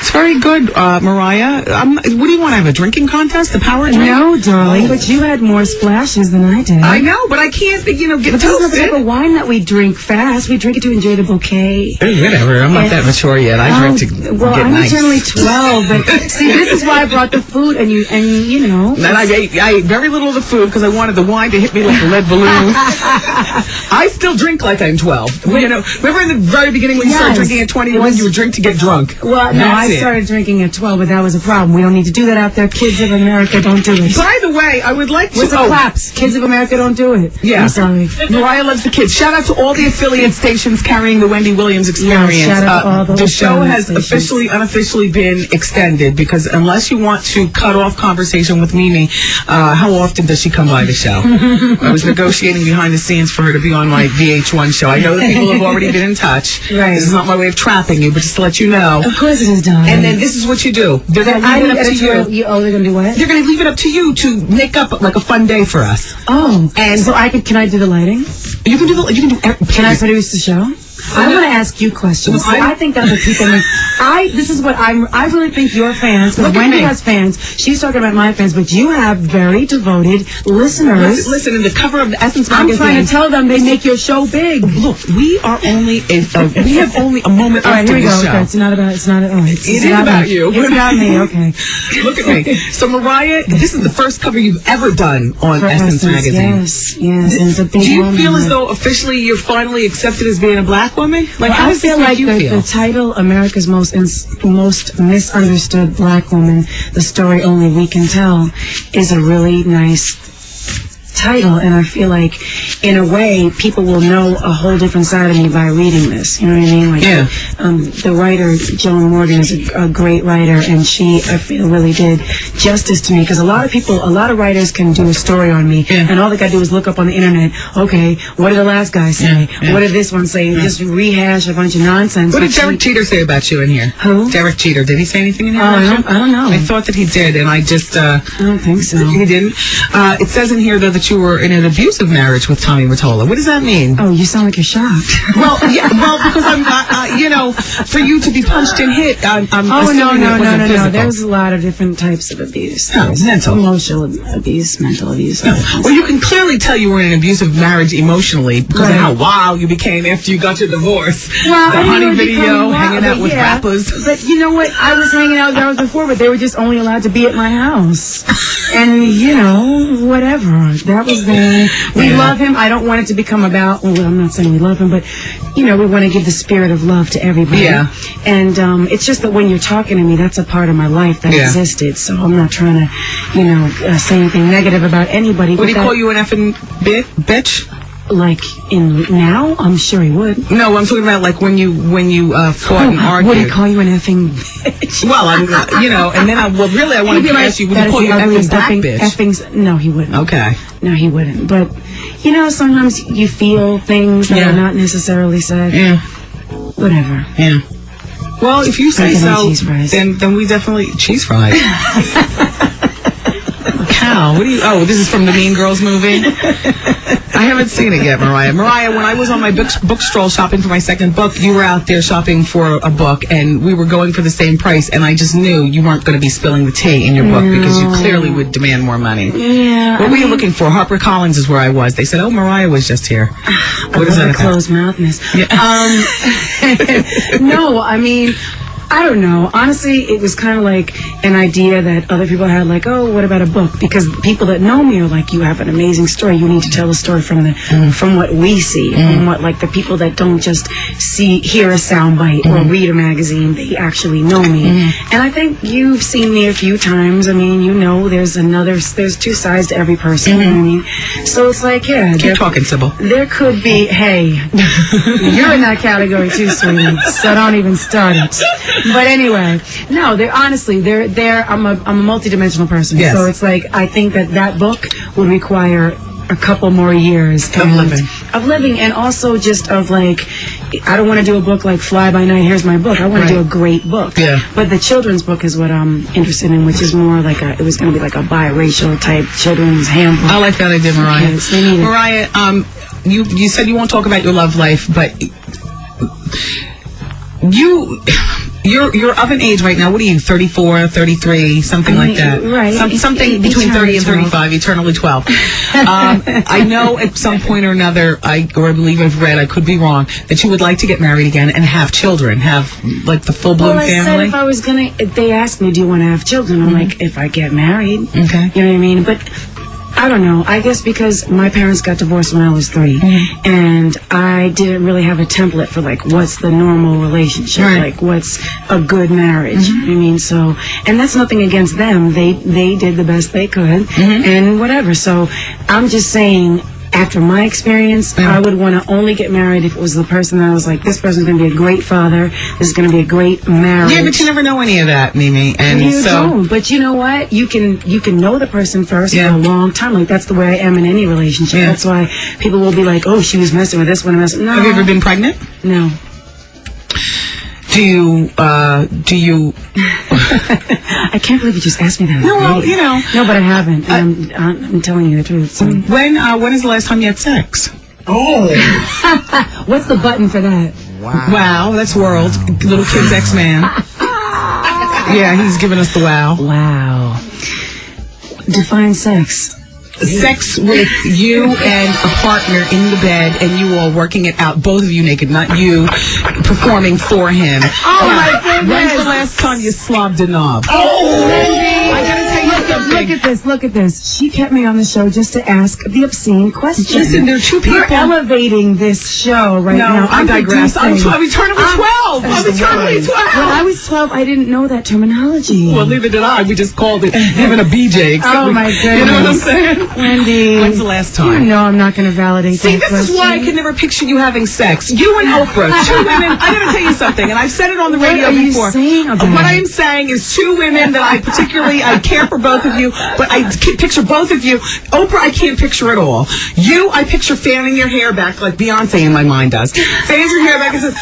It's very good, Mariah. What do you want? I have a drinking contest? A power drink? No, darling, but you had more splashes than I did. I know, but I can't, get toasted. But that's not the type of wine that we drink fast. We drink it to enjoy the bouquet. Whatever. I'm not that mature yet. I drink to get I'm nice. only 12, but see, this is why I brought the food, and you know. And I ate very little of the food because I wanted the wine to hit me like a lead balloon. I still drink like I'm 12. Remember in the very beginning when you started drinking at 21, you would drink to get drunk? Well, no, I started drinking at 12, but that was a problem. We don't need to do that out there. Kids of America, don't do it. By the way, I would like to... Where's the claps? Kids of America, don't do it. Yeah. I'm sorry. Mariah loves the kids. Shout out to all the affiliate stations carrying the Wendy Williams experience. Yeah, shout out to all those the show has stations. unofficially been extended because unless you want to cut off conversation with Mimi, how often does she come by the show? I was negotiating behind the scenes for her to be on my VH1 show. I know that people have already been in touch. Right. This is not my way of trapping you, but just to let you know. Of course it is, darling. And then this is what you do. They're going to leave it up to you. Oh, they're going to do what? They're going to leave it up to you to make up like a fun day for us. Oh, and so can I do the lighting? You can do Can I produce the show? I want to ask you questions. I think that the people this is what I really think your fans, because Wendy has fans, she's talking about my fans, but you have very devoted listeners. Listen, in the cover of the Essence magazine. I'm trying to tell them they make your show big. Look, we have only a moment all right, left here we in go. the show. Okay, it's not about you. It's about me, okay. Look at me. So Mariah, this is the first cover you've ever done on Essence magazine. Yes, and it's a big Do you moment. feel as though officially you're finally accepted as being a black woman? Like, how I does feel like feel? the title, America's most misunderstood black woman, the story only we can tell, is a really nice title, and I feel like in a way people will know a whole different side of me by reading this, you know what I mean? Like the writer Joan Morgan is a great writer, and she, I feel, really did justice to me, because a lot of writers can do a story on me, and all they gotta do is look up on the internet, okay, what did the last guy say, what did this one say, and just rehash a bunch of nonsense. What did Derek Jeter say about you in here? Who? Derek Jeter, did he say anything in here? I don't know. I thought that he did, and I just I don't think so. He didn't. It says in here though that you were in an abusive marriage with Tommy Mottola. What does that mean? Oh, you sound like you're shocked. Well, because I'm for you to be punched and hit, I'm assuming no. physical. There's a lot of different types of abuse. There's mental, emotional abuse, mental abuse. Well, you can clearly tell you were in an abusive marriage emotionally because of how wild you became after you got your divorce. Well, the honey video, hanging out with rappers. But you know what? I was hanging out with rappers before, but they were just only allowed to be at my house. And, whatever. That was there. We love him. I don't want it to become about, I'm not saying we love him, but, we want to give the spirit of love to everybody. Yeah. And it's just that when you're talking to me, that's a part of my life that existed. So I'm not trying to, say anything negative about anybody. Would he call you an effing bitch? Like now? I'm sure he would. No, I'm talking about like when you fought and argued. Would he call you an effing bitch? Well, and then I wanted to ask you, would he call you an effing black bitch? No, he wouldn't. Okay. No, he wouldn't. But, sometimes you feel things that are not necessarily said. Yeah. Whatever. Yeah. Well, if you say so, then we definitely... Cheese fries. Cow. What do you... Oh, this is from the Mean Girls movie? I haven't seen it yet, Mariah. Mariah, when I was on my book stroll shopping for my second book, you were out there shopping for a book, and we were going for the same price, and I just knew you weren't going to be spilling the tea in your book because you clearly would demand more money. Yeah. What were you looking for? HarperCollins is where I was. They said, oh, Mariah was just here. What is that? Closed mouthness. Yeah. No, I mean... I don't know. Honestly, it was kind of like an idea that other people had, like, oh, what about a book? Because people that know me are like, you have an amazing story. You need to tell the story from what we see, from what, like, the people that don't just hear a soundbite or read a magazine. They actually know me. And I think you've seen me a few times. I mean, there's two sides to every person. You know what I mean? So it's like, keep talking, Sybil. There could be, hey, you're in that category too, sweetie. So don't even start it. But anyway, no, I'm a multidimensional person. Yes. So it's like, I think that book would require a couple more years of living, and also just of like, I don't want to do a book like Fly By Night, here's my book. I want to do a great book. Yeah. But the children's book is what I'm interested in, which is more like it was going to be like a biracial type children's handbook. I like that idea, Mariah. Yes, they need it. Mariah, you said you won't talk about your love life, but You're of an age right now. What are you, 34, 33, something like that? Right. Something between 30 and 35, eternally 12. I know at some point or another, I believe I've read, I could be wrong, that you would like to get married again and have children, have like the full-blown family. I said if I was going to, they asked me, do you want to have children? I'm like, if I get married. Okay. You know what I mean? But I don't know. I guess because my parents got divorced when I was 3, and I didn't really have a template for like what's the normal relationship, like what's a good marriage. You know what I mean? So, and that's nothing against them. They did the best they could, and whatever. So, I'm just saying. After my experience, I would want to only get married if it was the person that I was like, this person's going to be a great father. This is going to be a great marriage. Yeah, but you never know any of that, Mimi. And you don't. But you know what? You can know the person first for a long time. Like that's the way I am in any relationship. That's why people will be like, oh, she was messing with this one. No. Have you ever been pregnant? No. Do you? I can't believe you just asked me that. No, well, you know. No, but I haven't. And I'm telling you the truth. So. When is the last time you had sex? Oh. What's the button for that? Wow, that's World. Little Kid's X-Man. Yeah, he's giving us the wow. Wow. Define sex. Sex with you and a partner in the bed and you all working it out, both of you naked, not you performing for him. Oh my goodness. When's the last time you slobbed a knob? Oh, Wendy. I gotta tell you something. Look at this. She kept me on the show just to ask the obscene question. Listen, there are two people. You're elevating this show right now. I digress. I'm eternally 12. I'm eternally 12. When I was 12, I didn't know that terminology. Well, neither did I. We just called it having a BJ. Oh my goodness. You know what I'm saying? Wendy. When's the last time? You know I'm not going to validate See, that this is why I could never picture you having sex. You and Oprah, 2 women. I gotta tell you something, and I've said it on the radio before. What are you saying about What I am saying is 2 women that I care for both of you, but I can picture both of you. Oprah, I can't picture at all. You, I picture fanning your hair back like Beyonce in my mind does. Fans your hair back and says,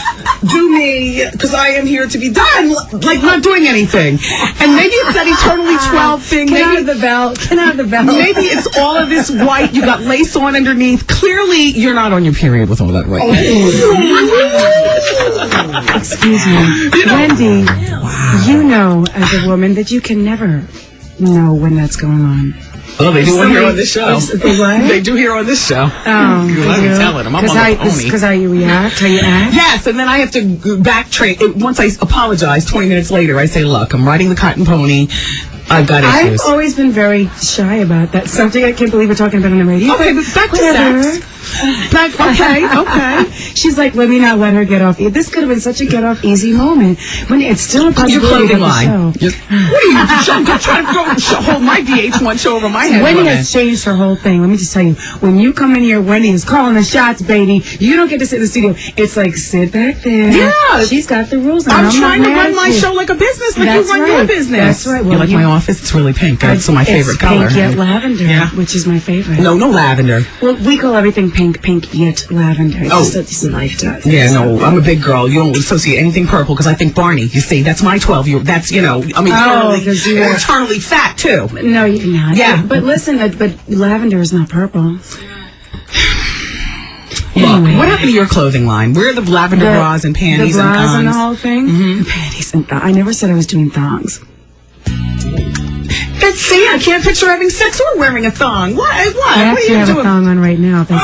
do me, because I am here to be done, like not doing anything. And maybe it's that eternally 12 thing. Get out of the belt. Get out of the belt. Maybe it's all of this white. You got lace on underneath. Clearly, you're not on your period with all that white. Excuse me. Wendy, you know as a woman that you can never know when that's going on. Oh, they do here on this show. What? They do here on this show. Oh, let me tell it. I'm on the pony. Because how you react, how you act? Yes, and then I have to backtrack. Once I apologize, 20 minutes later, I say, look, I'm riding the cotton pony. I've got issues. I've always been very shy about that subject. I can't believe we're talking about it on the radio. Okay, but back to sex. Okay. She's like, let me not let her get off. This could have been such a get off easy moment. When it's still a possibility of the show. What are you trying to hold my VH1 show over my head? Wendy has changed her whole thing. Let me just tell you, when you come in here, Wendy is calling the shots, baby. You don't get to sit in the studio. It's like, sit back there. Yeah. She's got the rules. I'm trying to run my show like a business, like you run your business. That's right. Well, you like my office? It's really pink. That's my favorite color. Pink yet lavender, which is my favorite. No lavender. Well, we call everything pink yet lavender. It's a lifetime. Yeah, no, I'm a big girl. You don't associate anything purple because I think Barney. You see, that's my 12. That's, I'm eternally fat too. No, you're not. Yeah. But listen, but lavender is not purple. Look, what happened to your clothing line? Where are the lavender bras and panties and thongs? The bras and the whole thing? Mm-hmm. Panties and thongs. I never said I was doing thongs. See, I can't picture having sex or wearing a thong. What? I what actually are you have doing? A thong on right now. That's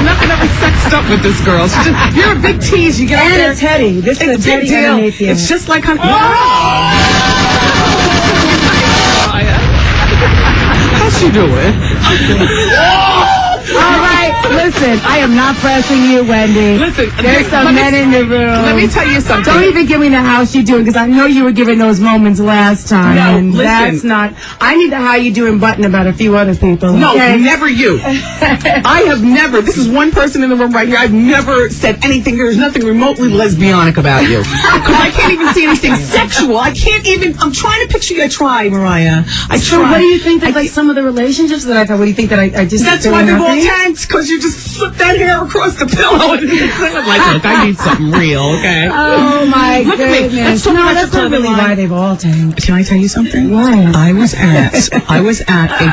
Nothing ever sexed up with this girl. You're a big tease. You get and there. It's heady. This is a big deal. underneath you. It's just like How's she doing? All right, listen, I am not pressing you, Wendy. Listen, there's some men in the room. Let me tell you something. Don't even give me the how you doing, because I know you were giving those moments last time. No, and listen. That's not. I need the how you doing button about a few other people. No, okay? never you. I have never. This is one person in the room right here. I've never said anything. There's nothing remotely lesbianic about you. Because I can't even see anything sexual. I can't even. I'm trying to picture you. I try, Mariah. So what do you think that like some of the relationships that I've had? What do you think that I just? That's why they're all tanks, because you just flip that hair across the pillow and I'm like, look, I need something real, okay? Oh my look goodness! At me. Let's talk about that's not really why they've all tanked. Can I tell you something? What? I was at a